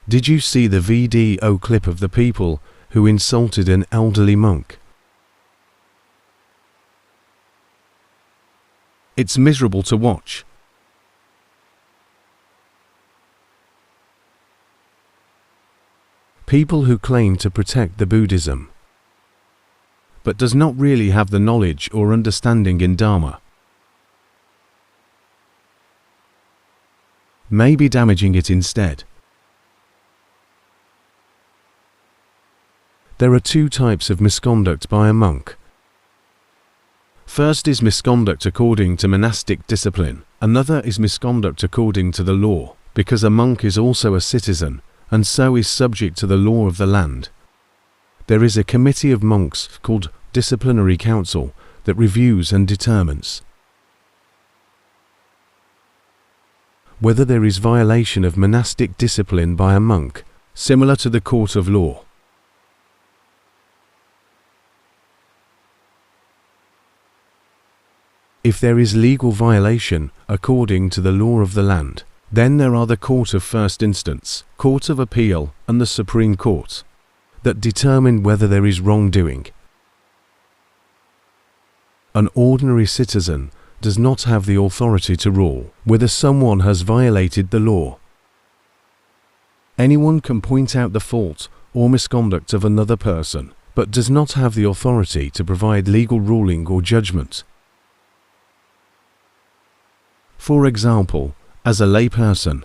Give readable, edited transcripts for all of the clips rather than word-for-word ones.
Did you see the video clip of the people who insulted an elderly monk? It's miserable to watch. People who claim to protect the Buddhism, but does not really have the knowledge or understanding in Dharma, may be damaging it instead. There are two types of misconduct by a monk. First is misconduct according to monastic discipline. Another is misconduct according to the law, because a monk is also a citizen, and so is subject to the law of the land. There is a committee of monks called Disciplinary Council that reviews and determines whether there is violation of monastic discipline by a monk, similar to the court of law. If there is legal violation according to the law of the land, then there are the Court of First Instance, Court of Appeal, and the Supreme Court that determine whether there is wrongdoing. An ordinary citizen does not have the authority to rule whether someone has violated the law. Anyone can point out the fault or misconduct of another person, but does not have the authority to provide legal ruling or judgment. For example, as a layperson,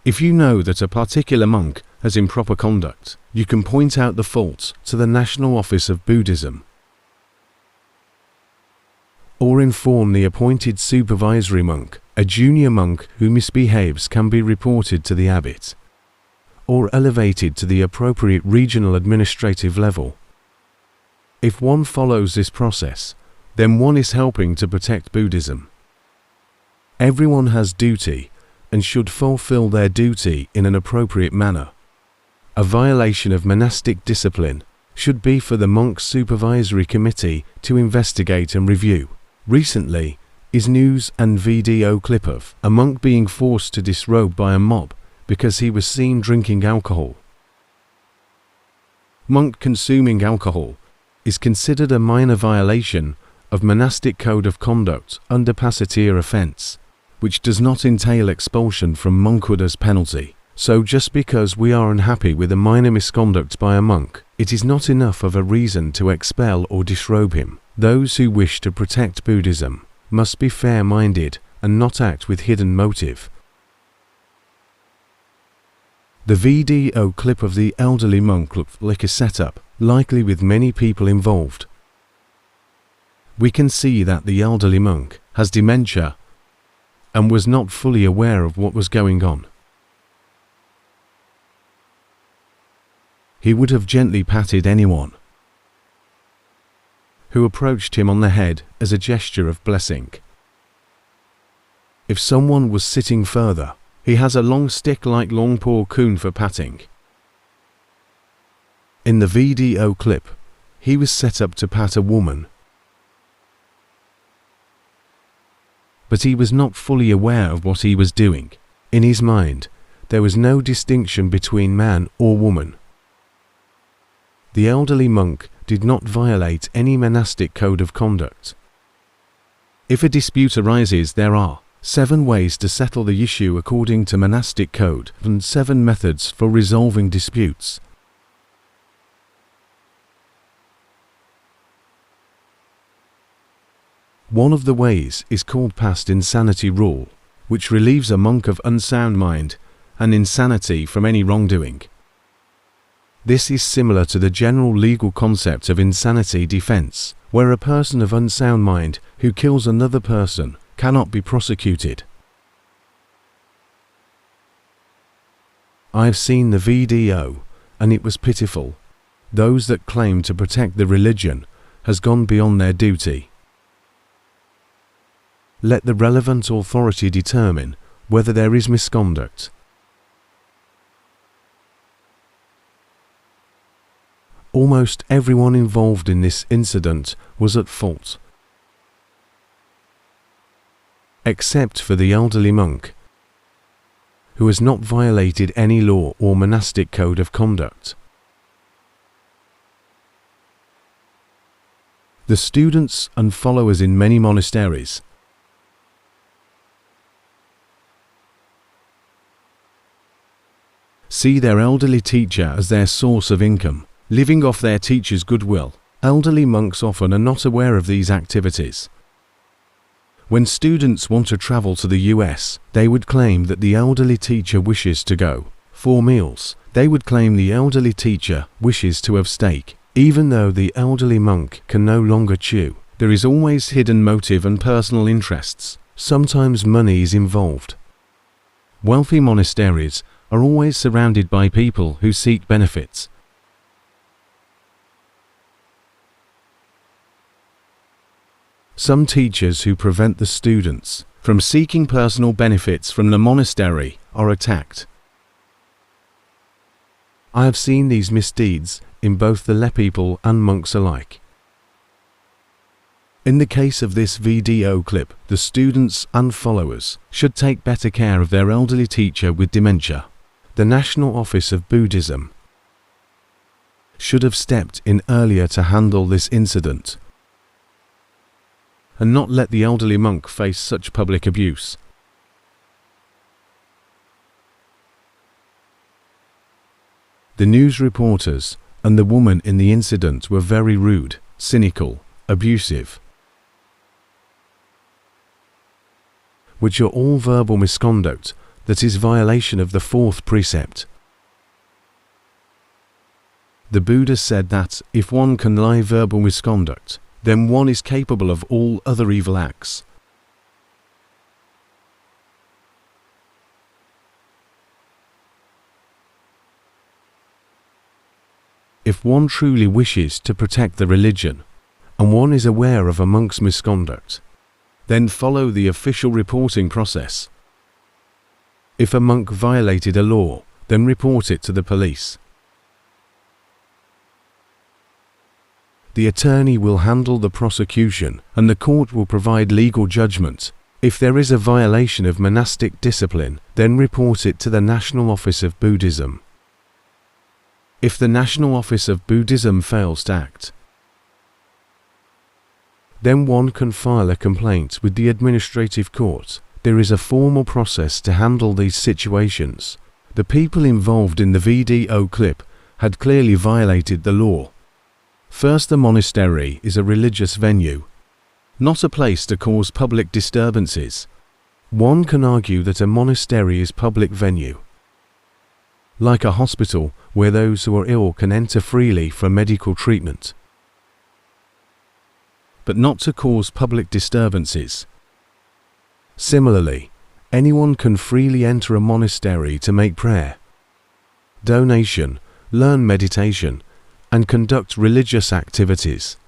if you know that a particular monk has improper conduct, you can point out the fault to the National Office of Buddhism, or inform the appointed supervisory monk. A junior monk who misbehaves can be reported to the abbot, or elevated to the appropriate regional administrative level. If one follows this process, then one is helping to protect Buddhism. Everyone has duty and should fulfill their duty in an appropriate manner. A violation of monastic discipline should be for the monk's supervisory committee to investigate and review. Recently is news and video clip of a monk being forced to disrobe by a mob because he was seen drinking alcohol. Monk consuming alcohol is considered a minor violation of monastic code of conduct under passatia offense, which does not entail expulsion from monkhood as penalty. So just because we are unhappy with a minor misconduct by a monk, it is not enough of a reason to expel or disrobe him. Those who wish to protect Buddhism must be fair-minded and not act with hidden motive. The video clip of the elderly monk looked like a setup, likely with many people involved. We can see that the elderly monk has dementia and was not fully aware of what was going on. He would have gently patted anyone who approached him on the head as a gesture of blessing. If someone was sitting further, he has a long stick like Long Paw Coon for patting. In the video clip, he was set up to pat a woman, but he was not fully aware of what he was doing. In his mind, there was no distinction between man or woman. The elderly monk did not violate any monastic code of conduct. If a dispute arises, there are 7 ways to settle the issue according to monastic code and 7 methods for resolving disputes. One of the ways is called past insanity rule, which relieves a monk of unsound mind and insanity from any wrongdoing. This is similar to the general legal concept of insanity defense, where a person of unsound mind who kills another person cannot be prosecuted. I have seen the video, and it was pitiful. Those that claim to protect the religion has gone beyond their duty. Let the relevant authority determine whether there is misconduct. Almost everyone involved in this incident was at fault, except for the elderly monk, who has not violated any law or monastic code of conduct. The students and followers in many monasteries see their elderly teacher as their source of income, living off their teacher's goodwill. Elderly monks often are not aware of these activities. When students want to travel to the US, they would claim that the elderly teacher wishes to go. For meals, they would claim the elderly teacher wishes to have steak, even though the elderly monk can no longer chew. There is always hidden motive and personal interests. Sometimes money is involved. Wealthy monasteries are always surrounded by people who seek benefits. Some teachers who prevent the students from seeking personal benefits from the monastery are attacked. I have seen these misdeeds in both the laypeople and monks alike. In the case of this video clip, the students and followers should take better care of their elderly teacher with dementia. The National Office of Buddhism should have stepped in earlier to handle this incident and not let the elderly monk face such public abuse. The news reporters and the woman in the incident were very rude, cynical, abusive, which are all verbal misconduct that is violation of the fourth precept. The Buddha said that if one can lie verbal misconduct, then one is capable of all other evil acts. If one truly wishes to protect the religion, and one is aware of a monk's misconduct, then follow the official reporting process. If a monk violated a law, then report it to the police. The attorney will handle the prosecution and the court will provide legal judgment. If there is a violation of monastic discipline, then report it to the National Office of Buddhism. If the National Office of Buddhism fails to act, then one can file a complaint with the administrative court. There is a formal process to handle these situations. The people involved in the video clip had clearly violated the law. First, the monastery is a religious venue, not a place to cause public disturbances. One can argue that a monastery is public venue, like a hospital where those who are ill can enter freely for medical treatment, but not to cause public disturbances. Similarly, anyone can freely enter a monastery to make prayer, donation, learn meditation, and conduct religious activities.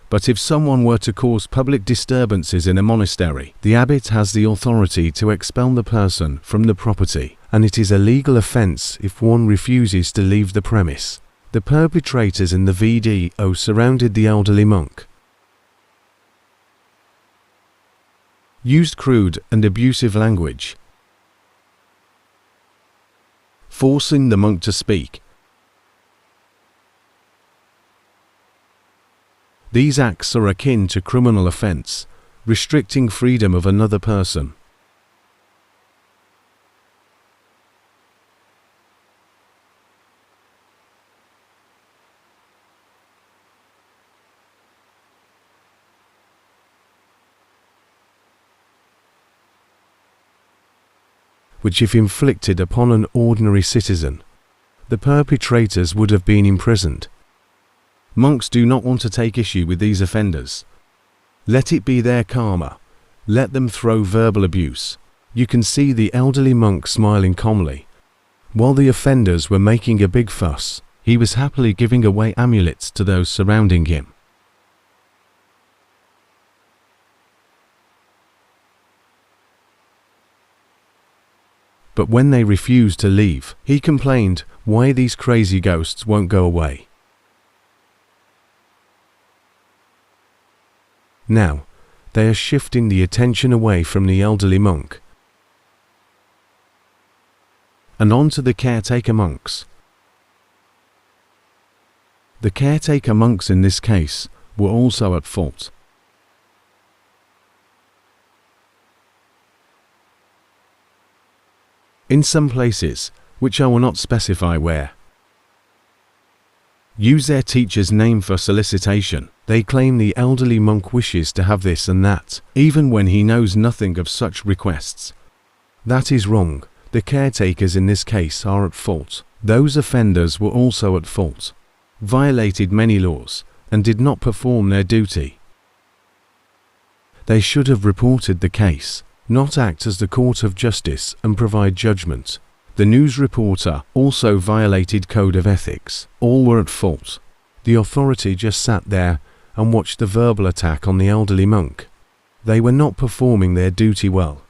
But if someone were to cause public disturbances in a monastery, the abbot has the authority to expel the person from the property, and it is a legal offence if one refuses to leave the premise. The perpetrators in the video surrounded the elderly monk, used crude and abusive language, forcing the monk to speak. These acts are akin to criminal offence, restricting freedom of another person. Which if inflicted upon an ordinary citizen, the perpetrators would have been imprisoned. Monks do not want to take issue with these offenders. Let it be their karma. Let them throw verbal abuse. You can see the elderly monk smiling calmly. While the offenders were making a big fuss, he was happily giving away amulets to those surrounding him. But when they refused to leave, he complained why these crazy ghosts won't go away. Now, they are shifting the attention away from the elderly monk and on to the caretaker monks. The caretaker monks in this case were also at fault. In some places, which I will not specify where, use their teacher's name for solicitation. They claim the elderly monk wishes to have this and that, even when he knows nothing of such requests. That is wrong. The caretakers in this case are at fault. Those offenders were also at fault, violated many laws, and did not perform their duty. They should have reported the case, not act as the court of justice and provide judgment. The news reporter also violated code of ethics. All were at fault. The authority just sat there and watched the verbal attack on the elderly monk. They were not performing their duty well.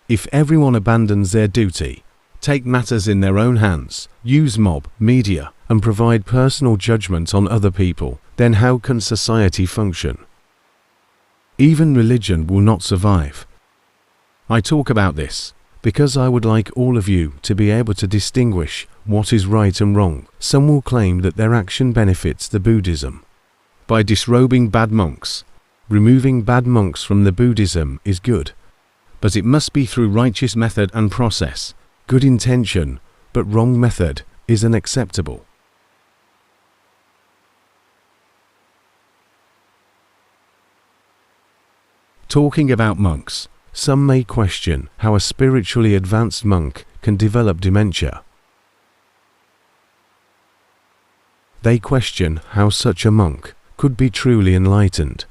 If everyone abandons their duty, take matters in their own hands, use mob, media, and provide personal judgment on other people, then how can society function? Even religion will not survive. I talk about this because I would like all of you to be able to distinguish what is right and wrong. Some will claim that their action benefits the Buddhism. By disrobing bad monks, removing bad monks from the Buddhism is good, but it must be through righteous method and process. Good intention, but wrong method is unacceptable. Talking about monks, some may question how a spiritually advanced monk can develop dementia. They question how such a monk could be truly enlightened.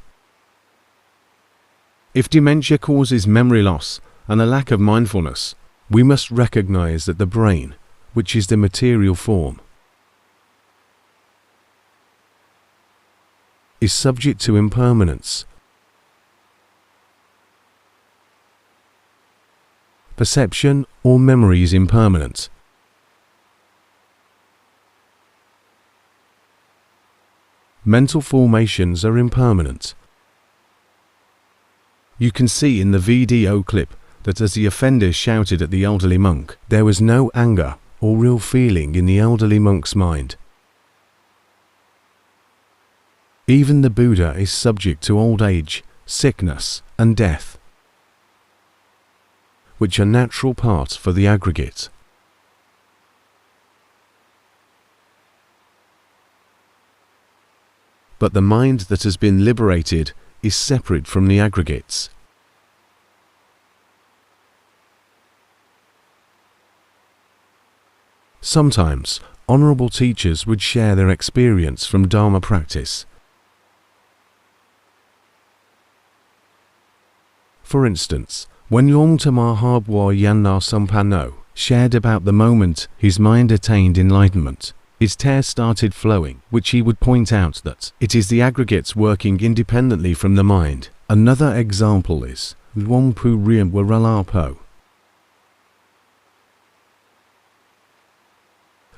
If dementia causes memory loss and a lack of mindfulness, we must recognize that the brain, which is the material form, is subject to impermanence. Perception or memory is impermanent. Mental formations are impermanent. You can see in the video clip that as the offenders shouted at the elderly monk, there was no anger or real feeling in the elderly monk's mind. Even the Buddha is subject to old age, sickness, and death, which are natural parts for the aggregate. But the mind that has been liberated is separate from the aggregates. Sometimes, honorable teachers would share their experience from Dharma practice. For instance, when Luang Tamaharbwa Yanna Sampanno shared about the moment his mind attained enlightenment, his tears started flowing, which he would point out that it is the aggregates working independently from the mind. Another example is Luang Pu Riam Waralapo.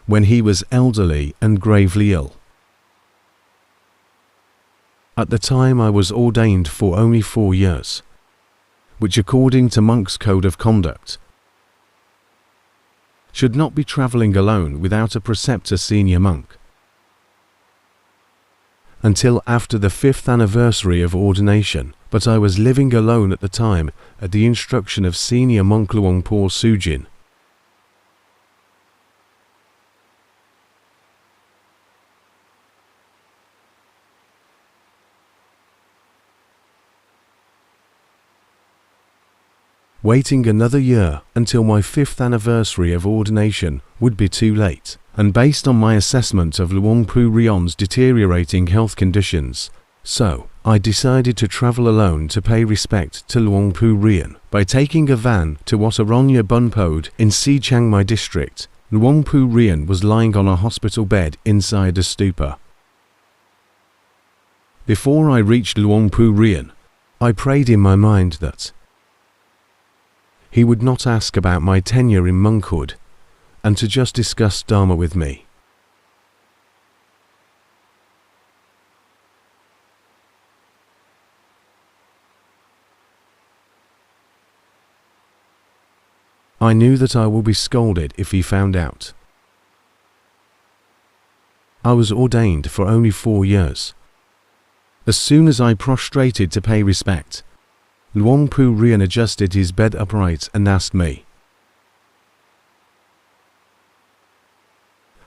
When he was elderly and gravely ill. At the time I was ordained for only 4 years, which according to monk's code of conduct should not be travelling alone without a preceptor senior monk. Until after the 5th anniversary of ordination, but I was living alone at the time at the instruction of senior monk Luang Por Sujin. Waiting another year until my 5th anniversary of ordination would be too late, and based on my assessment of Luang Pu Rion's deteriorating health conditions, so I decided to travel alone to pay respect to Luang Pu Rian. By taking a van to Wat Aranya Bunpod in Si Chiang Mai district, Luang Pu Rian was lying on a hospital bed inside a stupa. Before I reached Luang Pu Rian, I prayed in my mind that he would not ask about my tenure in monkhood, and to just discuss Dharma with me. I knew that I would be scolded if he found out. I was ordained for only 4 years. As soon as I prostrated to pay respect, Luang Pu Rian adjusted his bed upright and asked me,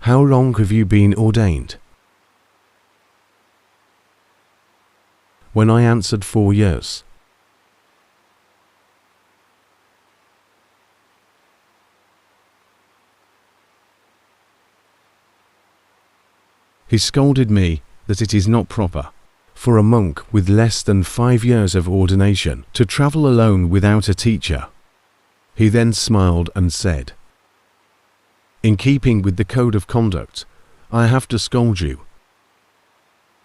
"How long have you been ordained?" When I answered 4 years, he scolded me that it is not proper for a monk with less than 5 years of ordination to travel alone without a teacher. He then smiled and said, "In keeping with the code of conduct, I have to scold you.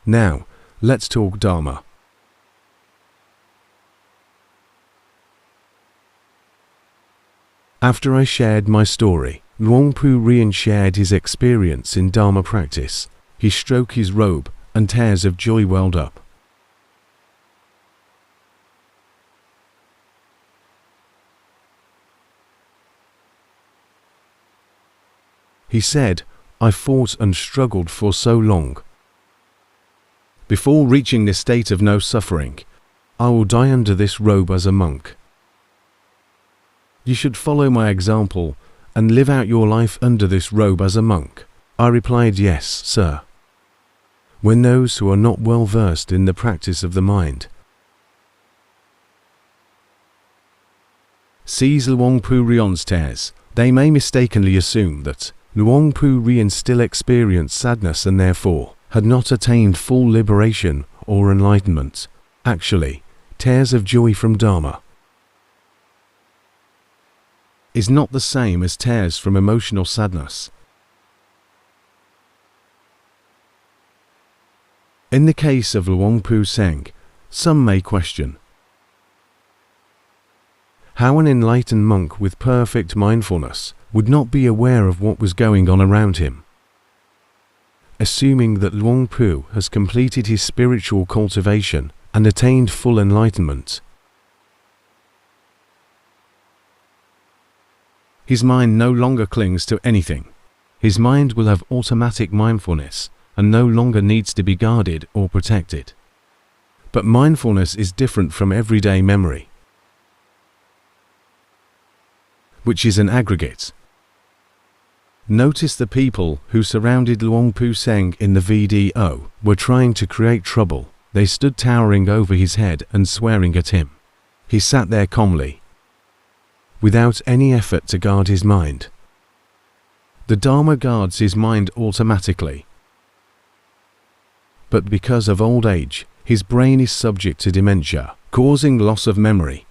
Now, let's talk Dharma." After I shared my story, Luang Pu Rian shared his experience in Dharma practice. He stroked his robe and tears of joy welled up. He said, "I fought and struggled for so long. Before reaching this state of no suffering, I will die under this robe as a monk. You should follow my example and live out your life under this robe as a monk." I replied, "Yes, sir." When those who are not well versed in the practice of the mind sees Luang Pu Rian's tears, they may mistakenly assume that Luang Pu Rian still experienced sadness and therefore had not attained full liberation or enlightenment. Actually, tears of joy from Dharma is not the same as tears from emotional sadness. In the case of Luang Pu Seng, some may question how an enlightened monk with perfect mindfulness would not be aware of what was going on around him. Assuming that Luang Pu has completed his spiritual cultivation and attained full enlightenment, his mind no longer clings to anything. His mind will have automatic mindfulness and no longer needs to be guarded or protected. But mindfulness is different from everyday memory, which is an aggregate. Notice the people who surrounded Luang Pu Seng in the VDO were trying to create trouble. They stood towering over his head and swearing at him. He sat there calmly, without any effort to guard his mind. The Dharma guards his mind automatically. But because of old age, his brain is subject to dementia, causing loss of memory.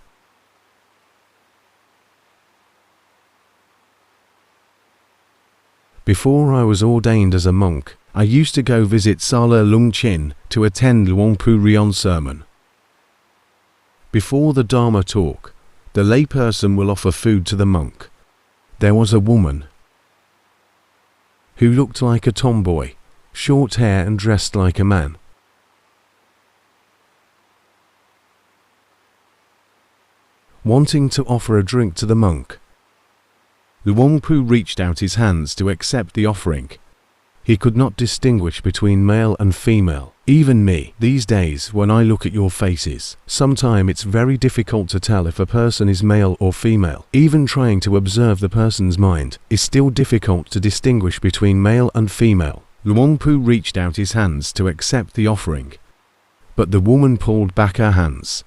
Before I was ordained as a monk, I used to go visit Sala Lung Chin to attend Luang Pu Rian's sermon. Before the Dharma talk, the layperson will offer food to the monk. There was a woman who looked like a tomboy, short hair and dressed like a man. Wanting to offer a drink to the monk, Luang Pu reached out his hands to accept the offering. He could not distinguish between male and female. Even me, these days when I look at your faces, sometimes it's very difficult to tell if a person is male or female. Even trying to observe the person's mind is still difficult to distinguish between male and female. Luang Pu reached out his hands to accept the offering, but the woman pulled back her hands.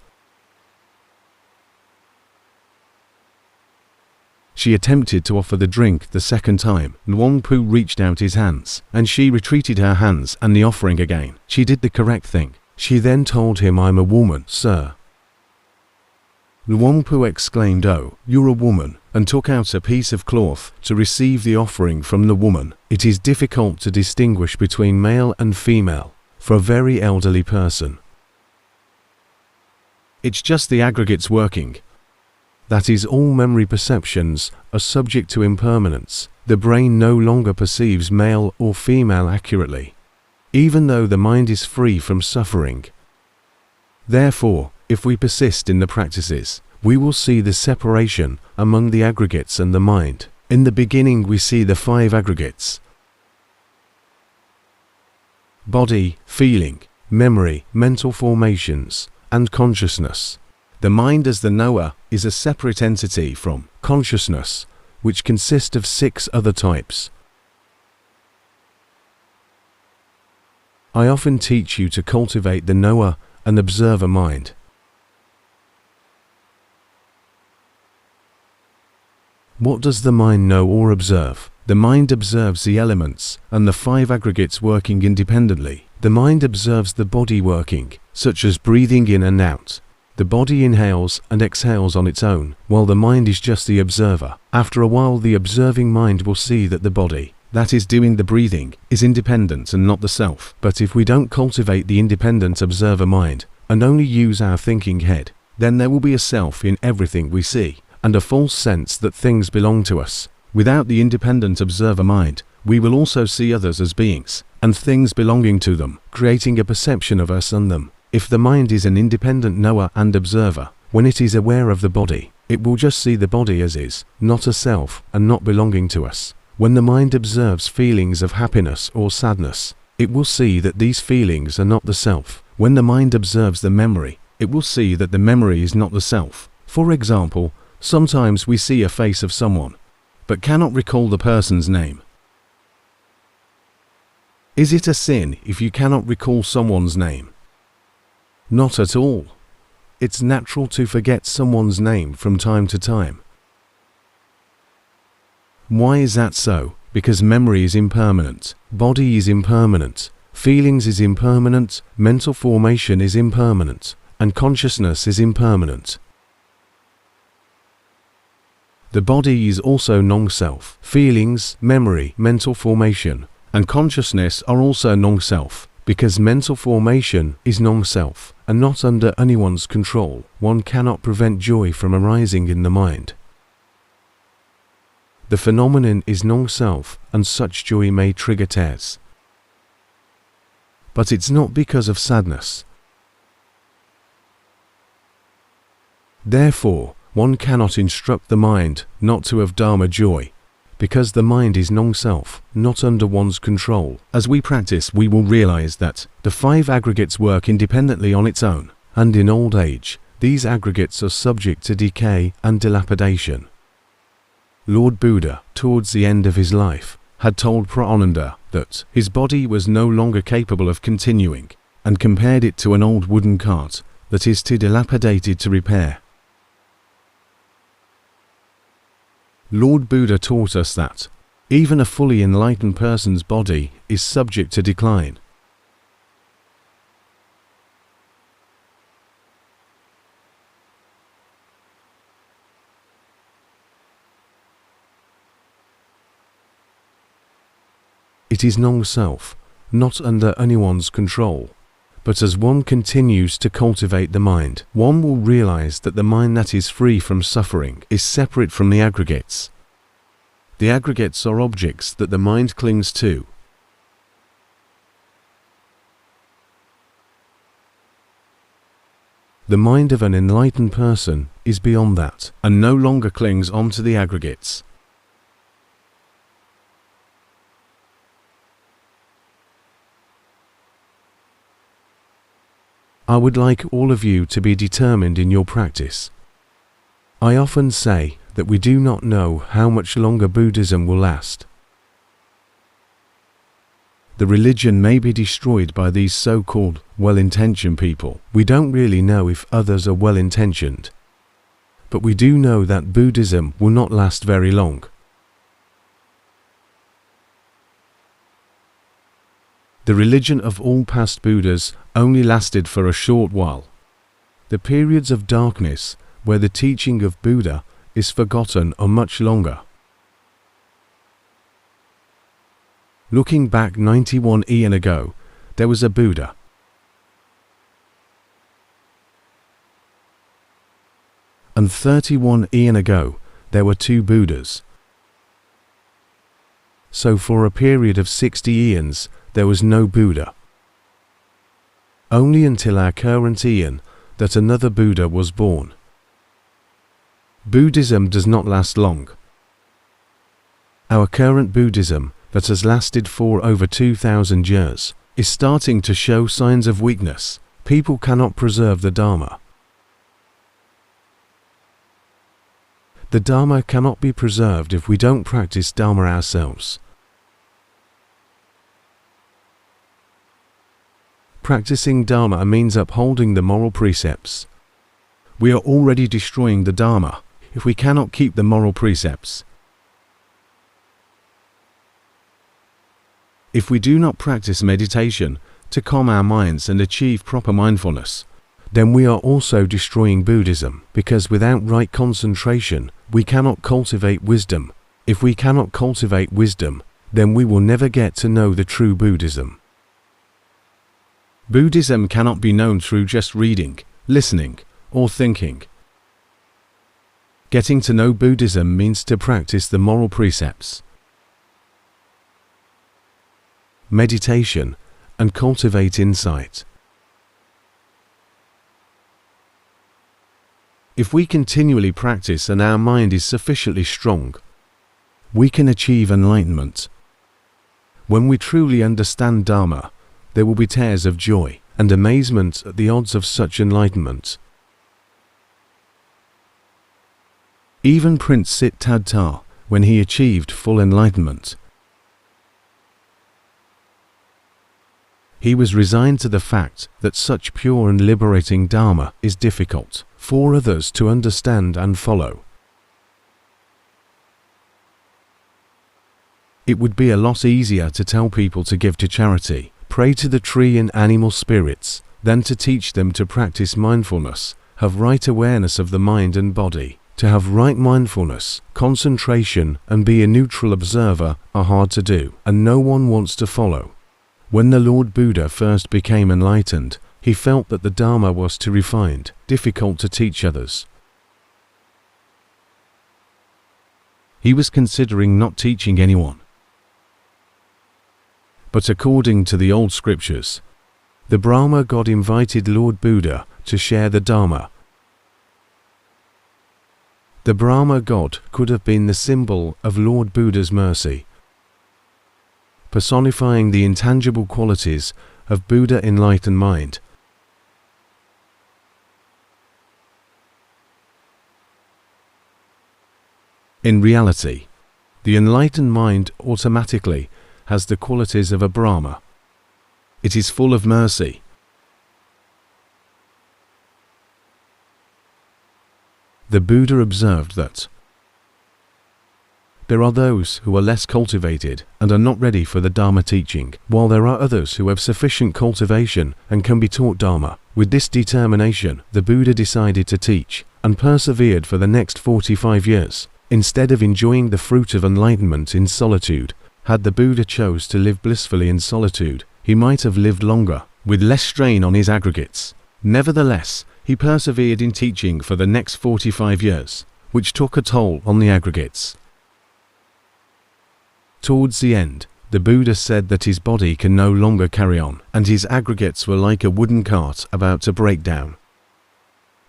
She attempted to offer the drink the second time. Luang Pu reached out his hands, and she retreated her hands and the offering again. She did the correct thing. She then told him, "I'm a woman, sir." Luang Pu exclaimed, "Oh, you're a woman," and took out a piece of cloth to receive the offering from the woman. It is difficult to distinguish between male and female for a very elderly person. It's just the aggregates working. That is, all memory perceptions are subject to impermanence. The brain no longer perceives male or female accurately, even though the mind is free from suffering. Therefore, if we persist in the practices, we will see the separation among the aggregates and the mind. In the beginning we see the 5 aggregates: body, feeling, memory, mental formations, and consciousness. The mind as the knower is a separate entity from consciousness, which consists of 6 other types. I often teach you to cultivate the knower and observer mind. What does the mind know or observe? The mind observes the elements and the 5 aggregates working independently. The mind observes the body working, such as breathing in and out. The body inhales and exhales on its own, while the mind is just the observer. After a while, the observing mind will see that the body, that is doing the breathing, is independent and not the self. But if we don't cultivate the independent observer mind and only use our thinking head, then there will be a self in everything we see, and a false sense that things belong to us. Without the independent observer mind, we will also see others as beings and things belonging to them, creating a perception of us and them. If the mind is an independent knower and observer, when it is aware of the body, it will just see the body as is, not a self and not belonging to us. When the mind observes feelings of happiness or sadness, it will see that these feelings are not the self. When the mind observes the memory, it will see that the memory is not the self. For example, sometimes we see a face of someone, but cannot recall the person's name. Is it a sin if you cannot recall someone's name? Not at all. It's natural to forget someone's name from time to time. Why is that so? Because memory is impermanent, body is impermanent, feelings is impermanent, mental formation is impermanent, and consciousness is impermanent. The body is also non-self. Feelings, memory, mental formation, and consciousness are also non-self, because mental formation is non-self and not under anyone's control. One cannot prevent joy from arising in the mind. The phenomenon is non-self, and such joy may trigger tears. But it's not because of sadness. Therefore, one cannot instruct the mind not to have Dharma joy, because the mind is non-self, not under one's control. As we practice, we will realize that the 5 aggregates work independently on its own, and in old age, these aggregates are subject to decay and dilapidation. Lord Buddha, towards the end of his life, had told Praananda that his body was no longer capable of continuing, and compared it to an old wooden cart that is too dilapidated to repair. Lord Buddha taught us that even a fully enlightened person's body is subject to decline. It is non-self, not under anyone's control. But as one continues to cultivate the mind, one will realize that the mind that is free from suffering is separate from the aggregates. The aggregates are objects that the mind clings to. The mind of an enlightened person is beyond that, and no longer clings onto the aggregates. I would like all of you to be determined in your practice. I often say that we do not know how much longer Buddhism will last. The religion may be destroyed by these so-called well-intentioned people. We don't really know if others are well-intentioned. But we do know that Buddhism will not last very long. The religion of all past Buddhas only lasted for a short while. The periods of darkness where the teaching of Buddha is forgotten are much longer. Looking back 91 eons ago, there was a Buddha. And 31 eons ago, there were 2 Buddhas. So for a period of 60 eons, there was no Buddha. Only until our current eon that another Buddha was born. Buddhism does not last long. Our current Buddhism, that has lasted for over 2,000 years, is starting to show signs of weakness. People cannot preserve the Dharma. The Dharma cannot be preserved if we don't practice Dharma ourselves. Practicing Dharma means upholding the moral precepts. We are already destroying the Dharma if we cannot keep the moral precepts. If we do not practice meditation to calm our minds and achieve proper mindfulness, then we are also destroying Buddhism, because without right concentration, we cannot cultivate wisdom. If we cannot cultivate wisdom, then we will never get to know the true Buddhism. Buddhism cannot be known through just reading, listening, or thinking. Getting to know Buddhism means to practice the moral precepts, meditation, and cultivate insight. If we continually practice and our mind is sufficiently strong, we can achieve enlightenment. When we truly understand Dharma, there will be tears of joy and amazement at the odds of such enlightenment. Even Prince Siddhartha, when he achieved full enlightenment, he was resigned to the fact that such pure and liberating Dharma is difficult for others to understand and follow. It would be a lot easier to tell people to give to charity, pray to the tree and animal spirits, than to teach them to practice mindfulness, have right awareness of the mind and body. To have right mindfulness, concentration, and be a neutral observer are hard to do, and no one wants to follow. When the Lord Buddha first became enlightened, he felt that the Dharma was too refined, difficult to teach others. He was considering not teaching anyone. But according to the old scriptures, the Brahma God invited Lord Buddha to share the Dharma. The Brahma God could have been the symbol of Lord Buddha's mercy, personifying the intangible qualities of Buddha enlightened mind. In reality, the enlightened mind automatically has the qualities of a Brahma. It is full of mercy. The Buddha observed that there are those who are less cultivated and are not ready for the Dharma teaching, while there are others who have sufficient cultivation and can be taught Dharma. With this determination, the Buddha decided to teach, and persevered for the next 45 years. Instead of enjoying the fruit of enlightenment in solitude, had the Buddha chose to live blissfully in solitude, he might have lived longer, with less strain on his aggregates. Nevertheless, he persevered in teaching for the next 45 years, which took a toll on the aggregates. Towards the end, the Buddha said that his body can no longer carry on, and his aggregates were like a wooden cart about to break down.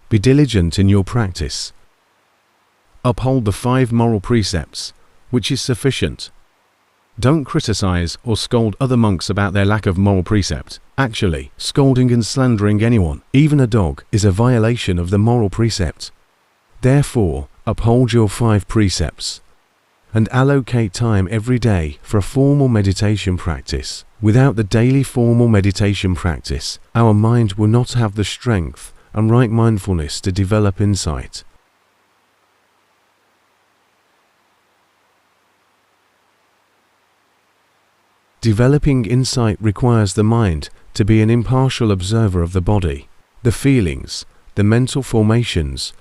Be diligent in your practice. Uphold the 5 moral precepts, which is sufficient. Don't criticize or scold other monks about their lack of moral precept. Actually, scolding and slandering anyone, even a dog, is a violation of the moral precept. Therefore, uphold your 5 precepts, and allocate time every day for a formal meditation practice. Without the daily formal meditation practice, our mind will not have the strength and right mindfulness to develop insight. Developing insight requires the mind to be an impartial observer of the body, the feelings, the mental formations,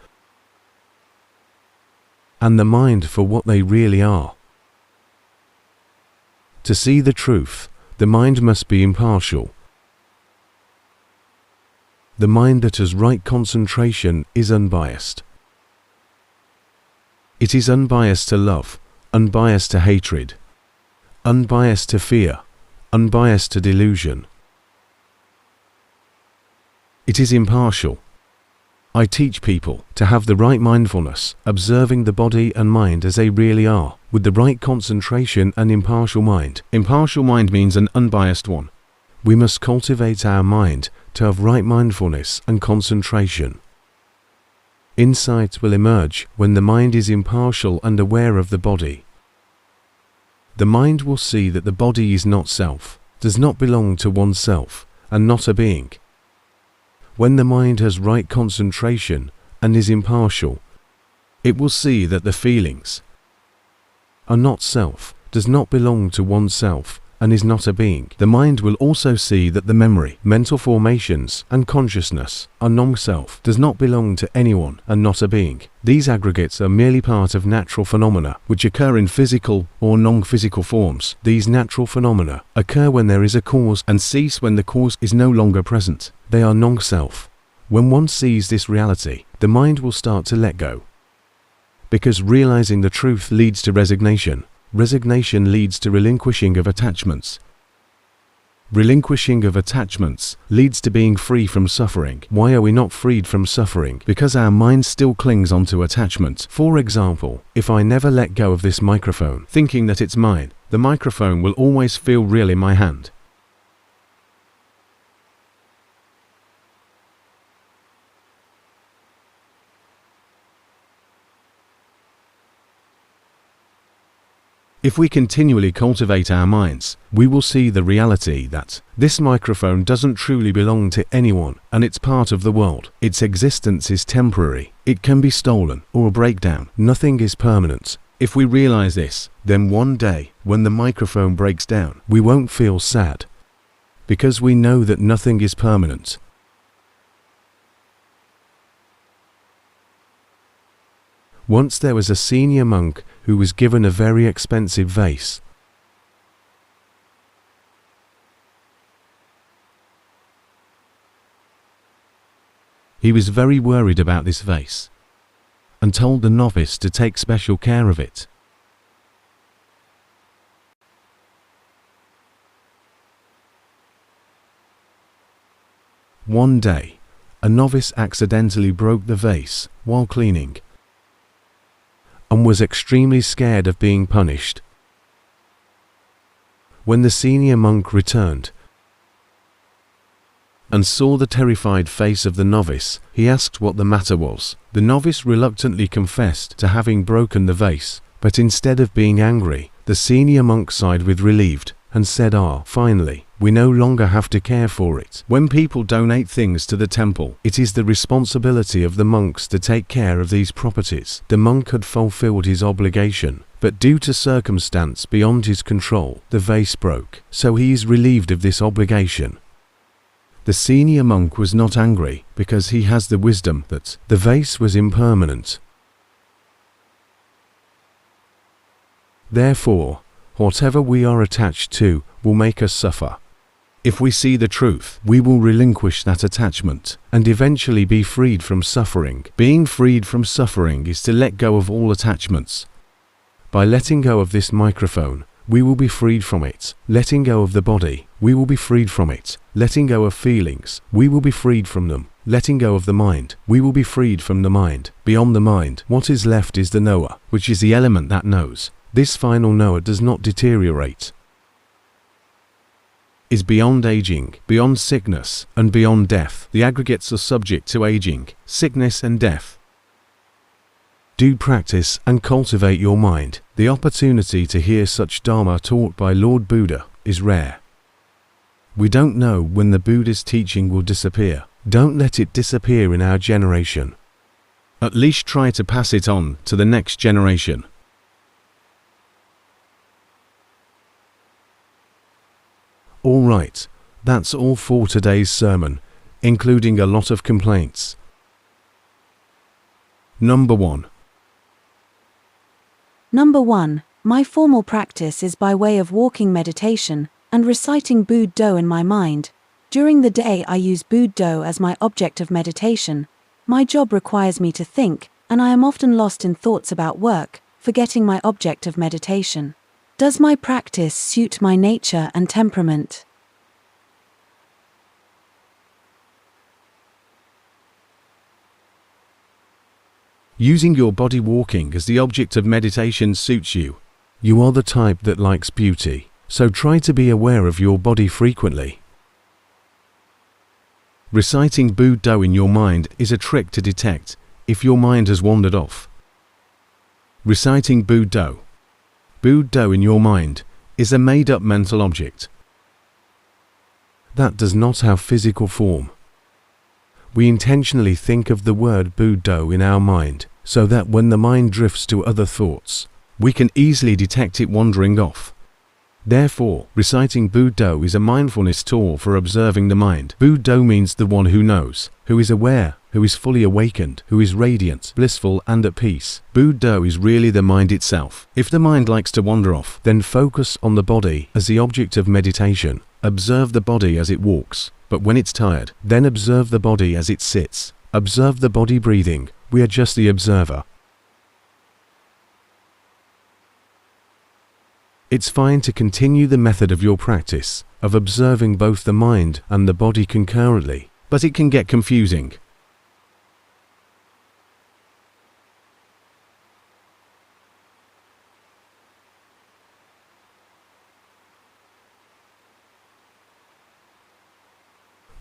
and the mind for what they really are. To see the truth, the mind must be impartial. The mind that has right concentration is unbiased. It is unbiased to love, unbiased to hatred, unbiased to fear, unbiased to delusion. It is impartial, I teach people to have the right mindfulness, observing the body and mind as they really are, with the right concentration and impartial mind. Impartial mind means an unbiased one. We must cultivate our mind to have right mindfulness and concentration. Insight will emerge when the mind is impartial and aware of the body. The mind will see that the body is not self, does not belong to oneself, and not a being. When the mind has right concentration and is impartial, it will see that the feelings are not self, does not belong to oneself, and is not a being. The mind will also see that the memory, mental formations, and consciousness are non-self, does not belong to anyone, and not a being. These aggregates are merely part of natural phenomena, which occur in physical or non-physical forms. These natural phenomena occur when there is a cause and cease when the cause is no longer present. They are non-self. When one sees this reality, the mind will start to let go. Because realizing the truth leads to resignation. Resignation leads to relinquishing of attachments. Relinquishing of attachments leads to being free from suffering. Why are we not freed from suffering? Because our mind still clings onto attachment. For example, if I never let go of this microphone, thinking that it's mine, the microphone will always feel real in my hand. If we continually cultivate our minds, we will see the reality that this microphone doesn't truly belong to anyone and it's part of the world. Its existence is temporary. It can be stolen or break down. Nothing is permanent. If we realize this, then one day, when the microphone breaks down, we won't feel sad, because we know that nothing is permanent. Once there was a senior monk who was given a very expensive vase. He was very worried about this vase and told the novice to take special care of it. One day, a novice accidentally broke the vase while cleaning and was extremely scared of being punished. When the senior monk returned and saw the terrified face of the novice, he asked what the matter was. The novice reluctantly confessed to having broken the vase, but instead of being angry, the senior monk sighed with relieved and said, finally, we no longer have to care for it. When people donate things to the temple, it is the responsibility of the monks to take care of these properties. The monk had fulfilled his obligation, but due to circumstance beyond his control, the vase broke, so he is relieved of this obligation. The senior monk was not angry because he has the wisdom that the vase was impermanent. Therefore, whatever we are attached to will make us suffer. If we see the truth, we will relinquish that attachment and eventually be freed from suffering. Being freed from suffering is to let go of all attachments. By letting go of this microphone, we will be freed from it. Letting go of the body, we will be freed from it. Letting go of feelings, we will be freed from them. Letting go of the mind, we will be freed from the mind. Beyond the mind, what is left is the knower, which is the element that knows. This final knower does not deteriorate, is beyond aging, beyond sickness, and beyond death. The aggregates are subject to aging, sickness, and death. Do practice and cultivate your mind. The opportunity to hear such Dharma taught by Lord Buddha is rare. We don't know when the Buddha's teaching will disappear. Don't let it disappear in our generation. At least try to pass it on to the next generation. Alright, that's all for today's sermon, including a lot of complaints. Number 1. Number 1. My formal practice is by way of walking meditation and reciting Buddho in my mind. During the day I use Buddho as my object of meditation. My job requires me to think, and I am often lost in thoughts about work, forgetting my object of meditation. Does my practice suit my nature and temperament? Using your body walking as the object of meditation suits you. You are the type that likes beauty, so try to be aware of your body frequently. Reciting Buddha in your mind is a trick to detect if your mind has wandered off. Reciting Buddha in your mind is a made-up mental object that does not have physical form. We intentionally think of the word Buddha in our mind so that when the mind drifts to other thoughts, we can easily detect it wandering off. Therefore, reciting Buddha is a mindfulness tool for observing the mind. Buddha means the one who knows, who is aware, who is fully awakened, who is radiant, blissful and at peace. Buddha is really the mind itself. If the mind likes to wander off, then focus on the body as the object of meditation. Observe the body as it walks, but when it's tired, then observe the body as it sits. Observe the body breathing. We are just the observer. It's fine to continue the method of your practice of observing both the mind and the body concurrently, but it can get confusing.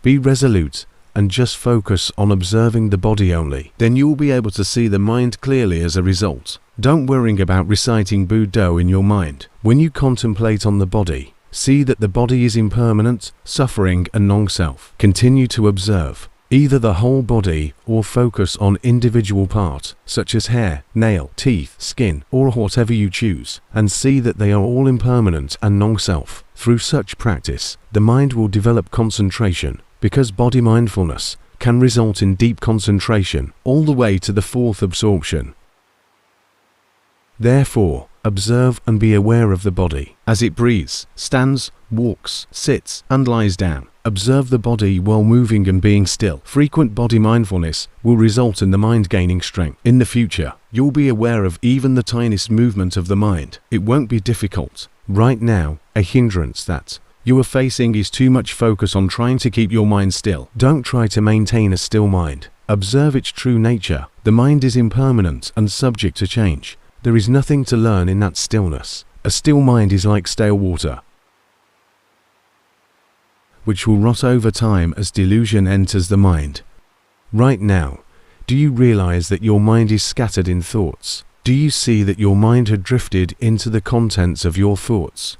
Be resolute and just focus on observing the body only. Then you will be able to see the mind clearly as a result. Don't worry about reciting Buddha in your mind. When you contemplate on the body, see that the body is impermanent, suffering and non-self. Continue to observe either the whole body or focus on individual part, such as hair, nail, teeth, skin, or whatever you choose, and see that they are all impermanent and non-self. Through such practice, the mind will develop concentration, because body mindfulness can result in deep concentration all the way to the fourth absorption. Therefore, observe and be aware of the body as it breathes, stands, walks, sits, and lies down. Observe the body while moving and being still. Frequent body mindfulness will result in the mind gaining strength. In the future, you'll be aware of even the tiniest movement of the mind. It won't be difficult. Right now, a hindrance that you are facing is too much focus on trying to keep your mind still. Don't try to maintain a still mind. Observe its true nature. The mind is impermanent and subject to change. There is nothing to learn in that stillness. A still mind is like stale water, which will rot over time as delusion enters the mind. Right now, do you realize that your mind is scattered in thoughts? Do you see that your mind had drifted into the contents of your thoughts?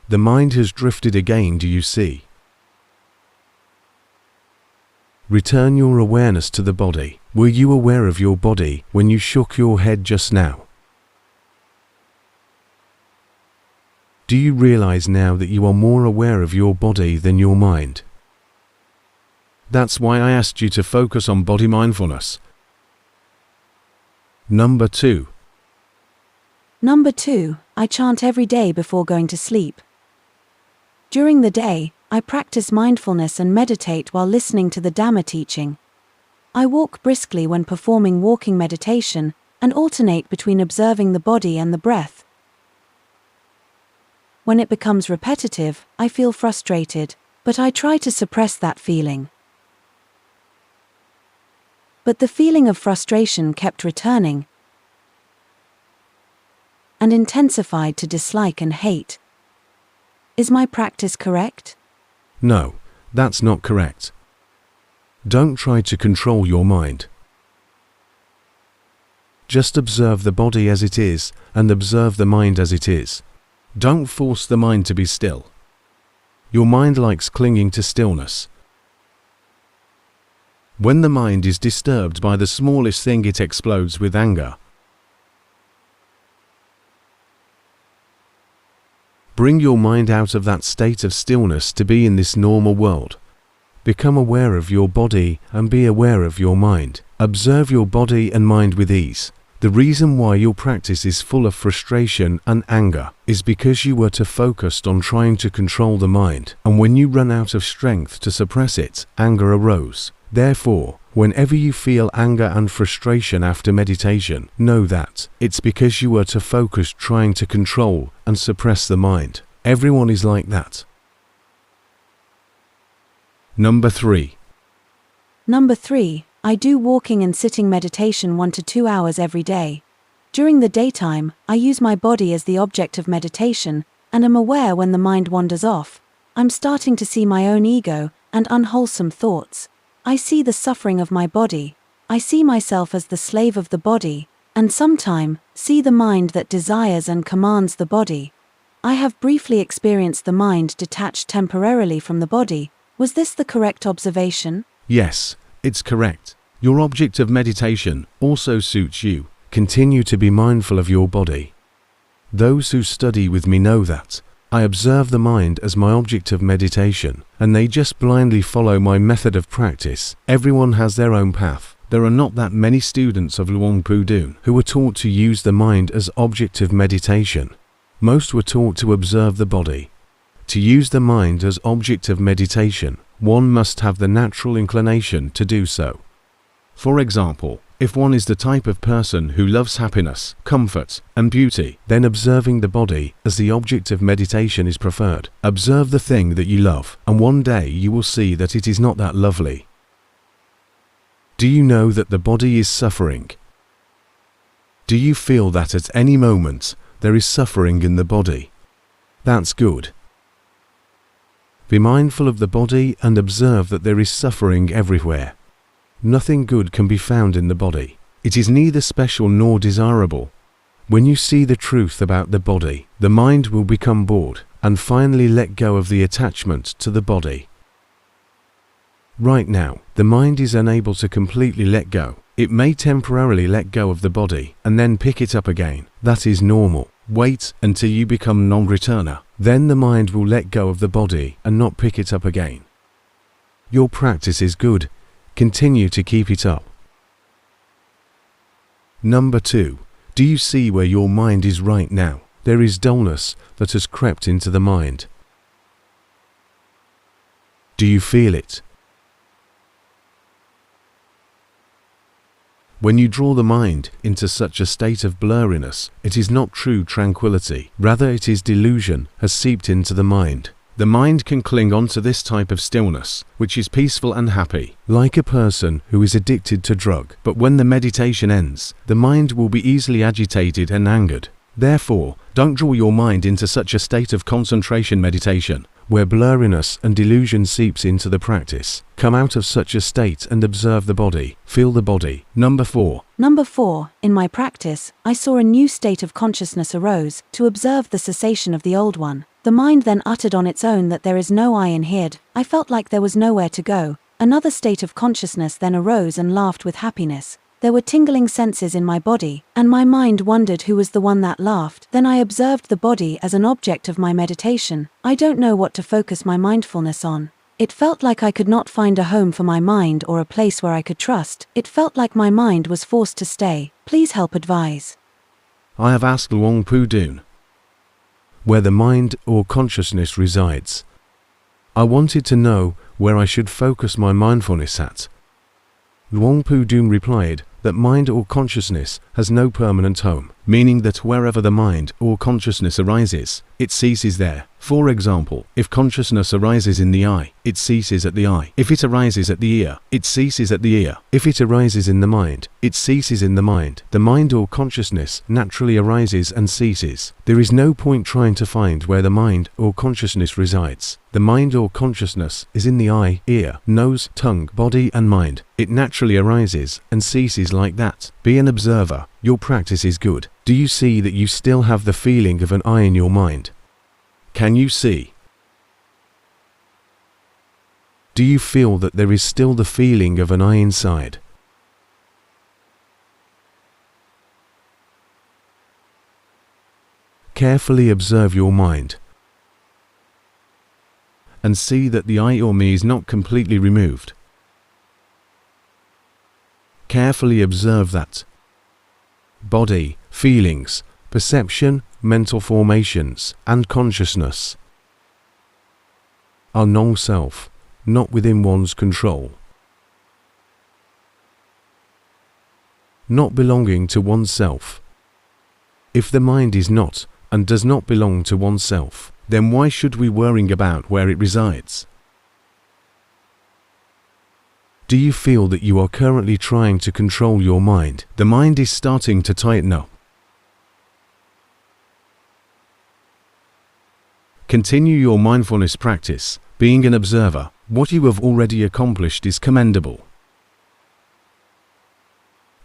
The mind has drifted again, do you see? Return your awareness to the body. Were you aware of your body when you shook your head just now? Do you realize now that you are more aware of your body than your mind? That's why I asked you to focus on body mindfulness. Number 2. Number 2, I chant every day before going to sleep. During the day, I practice mindfulness and meditate while listening to the Dhamma teaching. I walk briskly when performing walking meditation and alternate between observing the body and the breath. When it becomes repetitive, I feel frustrated, but I try to suppress that feeling. But the feeling of frustration kept returning and intensified to dislike and hate. Is my practice correct? No, that's not correct. Don't try to control your mind. Just observe the body as it is and observe the mind as it is. Don't force the mind to be still. Your mind likes clinging to stillness. When the mind is disturbed by the smallest thing, it explodes with anger. Bring your mind out of that state of stillness to be in this normal world. Become aware of your body and be aware of your mind. Observe your body and mind with ease. The reason why your practice is full of frustration and anger is because you were too focused on trying to control the mind, and when you run out of strength to suppress it, anger arose. Therefore, whenever you feel anger and frustration after meditation, know that it's because you were too focused trying to control and suppress the mind. Everyone is like that. Number 3. Number 3. I do walking and sitting meditation 1 to 2 hours every day. During the daytime, I use my body as the object of meditation, and am aware when the mind wanders off. I'm starting to see my own ego and unwholesome thoughts. I see the suffering of my body. I see myself as the slave of the body, and sometime see the mind that desires and commands the body. I have briefly experienced the mind detached temporarily from the body. Was this the correct observation? Yes, it's correct. Your object of meditation also suits you. Continue to be mindful of your body. Those who study with me know that I observe the mind as my object of meditation, and they just blindly follow my method of practice. Everyone has their own path. There are not that many students of Luang Pu Dun who were taught to use the mind as object of meditation. Most were taught to observe the body. To use the mind as object of meditation, one must have the natural inclination to do so. For example, if one is the type of person who loves happiness, comfort, and beauty, then observing the body as the object of meditation is preferred. Observe the thing that you love, and one day you will see that it is not that lovely. Do you know that the body is suffering? Do you feel that at any moment there is suffering in the body? That's good. Be mindful of the body and observe that there is suffering everywhere. Nothing good can be found in the body. It is neither special nor desirable. When you see the truth about the body, the mind will become bored and finally let go of the attachment to the body. Right now, the mind is unable to completely let go. It may temporarily let go of the body and then pick it up again. That is normal. Wait until you become non-returner. Then the mind will let go of the body and not pick it up again. Your practice is good. Continue to keep it up. Number 2. Do you see where your mind is right now? There is dullness that has crept into the mind. Do you feel it? When you draw the mind into such a state of blurriness, it is not true tranquility. Rather, it is delusion has seeped into the mind. The mind can cling on to this type of stillness, which is peaceful and happy, like a person who is addicted to drug. But when the meditation ends, the mind will be easily agitated and angered. Therefore, don't draw your mind into such a state of concentration meditation, where blurriness and delusion seeps into the practice. Come out of such a state and observe the body. Feel the body. Number 4. Number 4. In my practice, I saw a new state of consciousness arose to observe the cessation of the old one. The mind then uttered on its own that there is no I in here. I felt like there was nowhere to go. Another state of consciousness then arose and laughed with happiness. There were tingling senses in my body, and my mind wondered who was the one that laughed. Then I observed the body as an object of my meditation. I don't know what to focus my mindfulness on. It felt like I could not find a home for my mind or a place where I could trust. It felt like my mind was forced to stay. Please help advise. I have asked Luang Pu Dun where the mind or consciousness resides. I wanted to know where I should focus my mindfulness at. Luang Pu Dun replied that mind or consciousness has no permanent home, meaning that wherever the mind or consciousness arises, it ceases there. For example, if consciousness arises in the eye, it ceases at the eye. If it arises at the ear, it ceases at the ear. If it arises in the mind, it ceases in the mind. The mind or consciousness naturally arises and ceases. There is no point trying to find where the mind or consciousness resides. The mind or consciousness is in the eye, ear, nose, tongue, body and mind. It naturally arises and ceases like that. Be an observer. Your practice is good. Do you see that you still have the feeling of an I in your mind? Can you see? Do you feel that there is still the feeling of an I inside? Carefully observe your mind and see that the I or me is not completely removed. Carefully observe that body, feelings, perception, mental formations, and consciousness are non-self, not within one's control, not belonging to oneself. If the mind is not and does not belong to oneself, then why should we worry about where it resides? Do you feel that you are currently trying to control your mind? The mind is starting to tighten up. Continue your mindfulness practice. Being an observer, what you have already accomplished is commendable.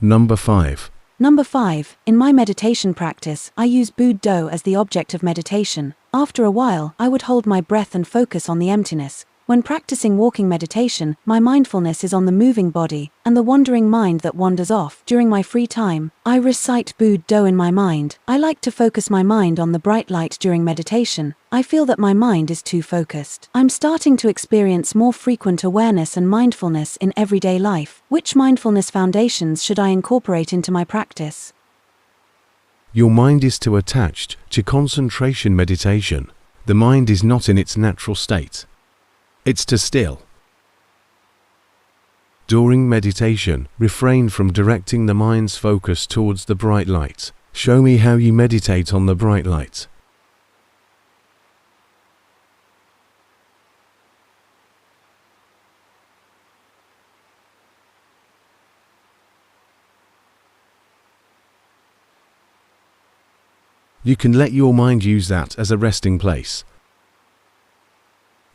Number 5. Number 5. In my meditation practice, I use Buddho as the object of meditation. After a while, I would hold my breath and focus on the emptiness. When practicing walking meditation, my mindfulness is on the moving body and the wandering mind that wanders off. During my free time, I recite Buddho in my mind. I like to focus my mind on the bright light during meditation. I feel that my mind is too focused. I'm starting to experience more frequent awareness and mindfulness in everyday life. Which mindfulness foundations should I incorporate into my practice? Your mind is too attached to concentration meditation. The mind is not in its natural state. It's too still. During meditation, refrain from directing the mind's focus towards the bright light. Show me how you meditate on the bright light. You can let your mind use that as a resting place.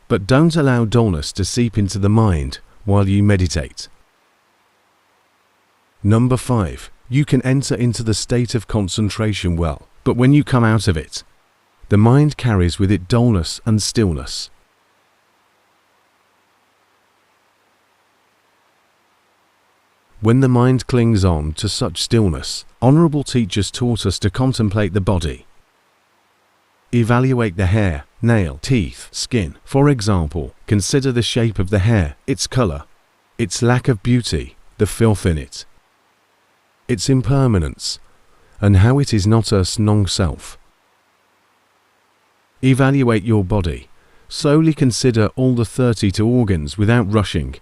But don't allow dullness to seep into the mind while you meditate. Number 5. You can enter into the state of concentration well, but when you come out of it, the mind carries with it dullness and stillness. When the mind clings on to such stillness, honorable teachers taught us to contemplate the body. Evaluate the hair, nail, teeth, skin. For example, consider the shape of the hair, its color, its lack of beauty, the filth in it, its impermanence, and how it is not us non-self. Evaluate your body. Slowly consider all the 32 organs without rushing.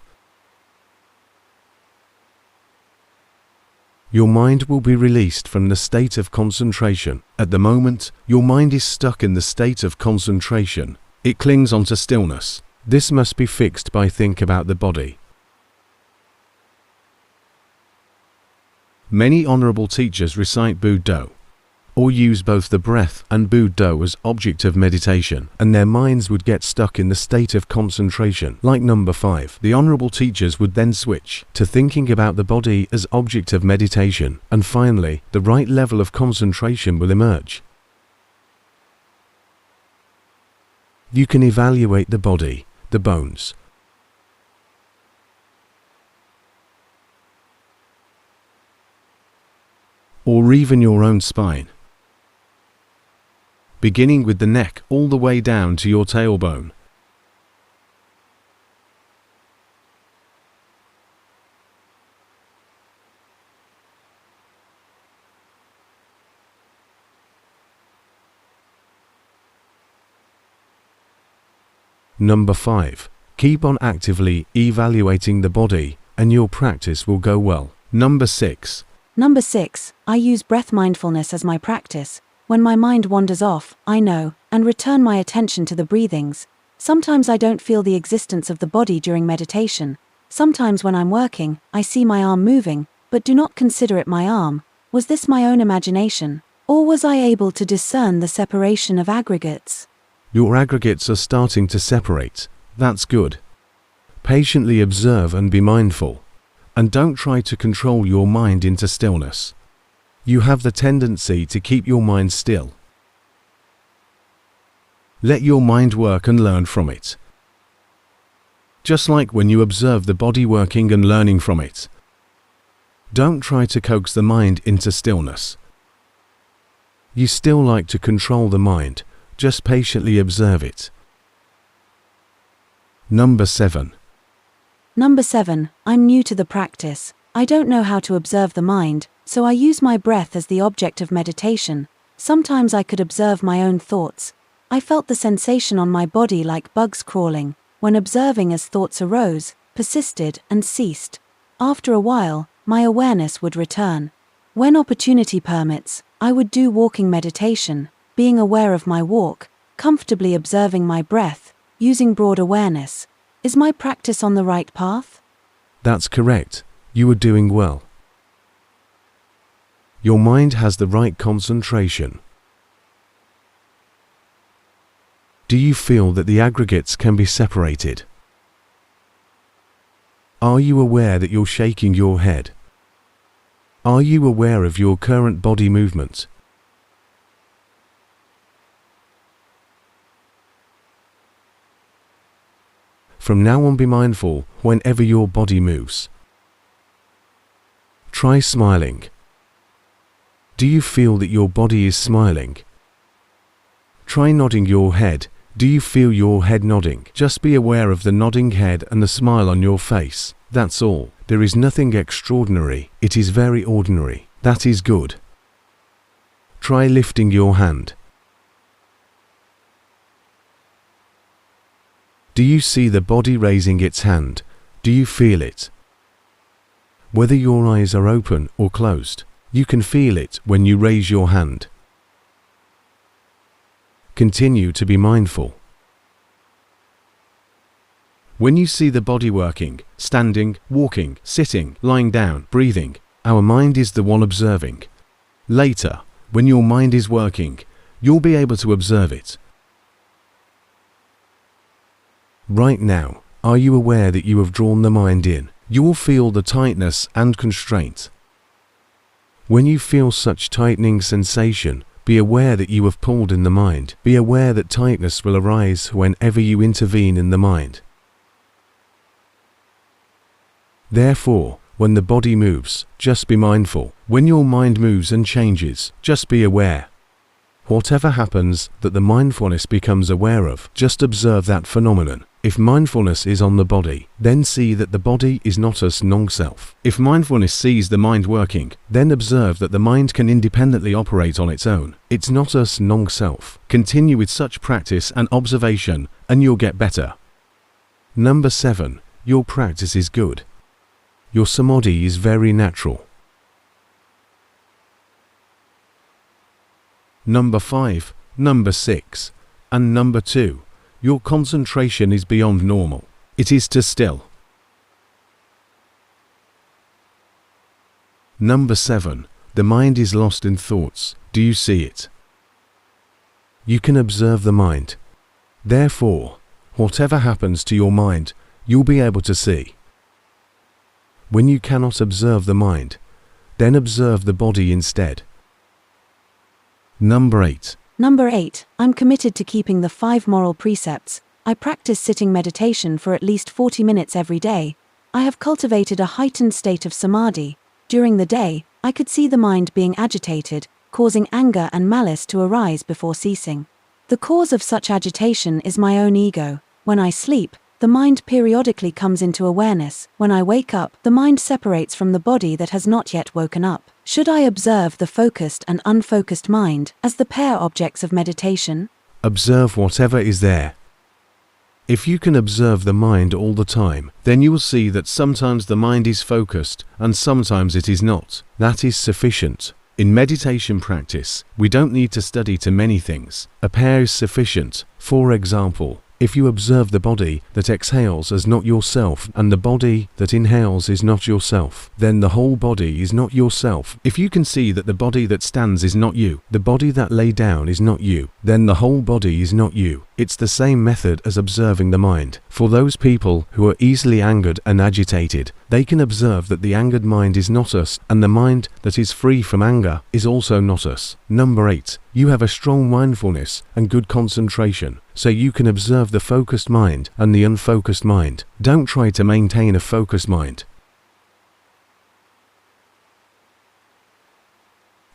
Your mind will be released from the state of concentration. At the moment, your mind is stuck in the state of concentration. It clings onto stillness. This must be fixed by think about the body. Many honorable teachers recite Buddho, or use both the breath and Buddho as object of meditation, and their minds would get stuck in the state of concentration. Like number 5, the honorable teachers would then switch to thinking about the body as object of meditation, and finally, the right level of concentration will emerge. You can evaluate the body, the bones, or even your own spine, beginning with the neck all the way down to your tailbone. Number 5. Keep on actively evaluating the body, and your practice will go well. Number 6. Number 6. I use breath mindfulness as my practice. When my mind wanders off, I know, and return my attention to the breathings. Sometimes I don't feel the existence of the body during meditation. Sometimes when I'm working, I see my arm moving, but do not consider it my arm. Was this my own imagination? Or was I able to discern the separation of aggregates? Your aggregates are starting to separate. That's good. Patiently observe and be mindful. And don't try to control your mind into stillness. You have the tendency to keep your mind still. Let your mind work and learn from it. Just like when you observe the body working and learning from it. Don't try to coax the mind into stillness. You still like to control the mind, just patiently observe it. Number 7. Number 7. I'm new to the practice. I don't know how to observe the mind, so I use my breath as the object of meditation. Sometimes I could observe my own thoughts. I felt the sensation on my body like bugs crawling, when observing as thoughts arose, persisted, and ceased. After a while, my awareness would return. When opportunity permits, I would do walking meditation, being aware of my walk, comfortably observing my breath, using broad awareness. Is my practice on the right path? That's correct. You are doing well. Your mind has the right concentration. Do you feel that the aggregates can be separated? Are you aware that you're shaking your head? Are you aware of your current body movement? From now on, be mindful whenever your body moves. Try smiling. Do you feel that your body is smiling? Try nodding your head. Do you feel your head nodding? Just be aware of the nodding head and the smile on your face. That's all. There is nothing extraordinary. It is very ordinary. That is good. Try lifting your hand. Do you see the body raising its hand? Do you feel it? Whether your eyes are open or closed, you can feel it when you raise your hand. Continue to be mindful. When you see the body working, standing, walking, sitting, lying down, breathing, our mind is the one observing. Later, when your mind is working, you'll be able to observe it. Right now, are you aware that you have drawn the mind in? You will feel the tightness and constraint. When you feel such tightening sensation, be aware that you have pulled in the mind. Be aware that tightness will arise whenever you intervene in the mind. Therefore, when the body moves, just be mindful. When your mind moves and changes, just be aware. Whatever happens that the mindfulness becomes aware of, just observe that phenomenon. If mindfulness is on the body, then see that the body is not us non-self. If mindfulness sees the mind working, then observe that the mind can independently operate on its own. It's not us non-self. Continue with such practice and observation, and you'll get better. Number 7. Your practice is good. Your samadhi is very natural. Number 5, number 6, and number 2. Your concentration is beyond normal. It is too still. Number 7. The mind is lost in thoughts. Do you see it? You can observe the mind. Therefore, whatever happens to your mind, you'll be able to see. When you cannot observe the mind, then observe the body instead. Number 8. Number 8. I'm committed to keeping the 5 moral precepts. I practice sitting meditation for at least 40 minutes every day. I have cultivated a heightened state of samadhi. During the day, I could see the mind being agitated, causing anger and malice to arise before ceasing. The cause of such agitation is my own ego. When I sleep, the mind periodically comes into awareness. When I wake up, the mind separates from the body that has not yet woken up. Should I observe the focused and unfocused mind as the pair objects of meditation? Observe whatever is there. If you can observe the mind all the time, then you will see that sometimes the mind is focused and sometimes it is not. That is sufficient. In meditation practice, we don't need to study to many things. A pair is sufficient. For example, if you observe the body that exhales as not yourself and the body that inhales is not yourself, then the whole body is not yourself. If you can see that the body that stands is not you, the body that lay down is not you, then the whole body is not you. It's the same method as observing the mind. For those people who are easily angered and agitated, they can observe that the angered mind is not us, and the mind that is free from anger is also not us. Number 8. You have a strong mindfulness and good concentration, so you can observe the focused mind and the unfocused mind. Don't try to maintain a focused mind.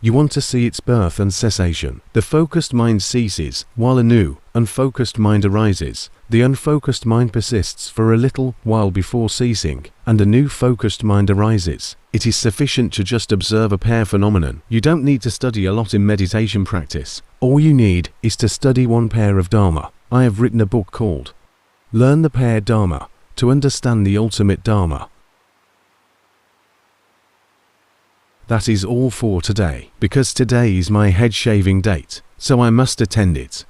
You want to see its birth and cessation. The focused mind ceases, while a new, unfocused mind arises. The unfocused mind persists for a little while before ceasing, and a new focused mind arises. It is sufficient to just observe a pair phenomenon. You don't need to study a lot in meditation practice. All you need is to study one pair of Dharma. I have written a book called Learn the Pair Dharma to understand the ultimate Dharma. That is all for today, because today is my head shaving date, so I must attend it.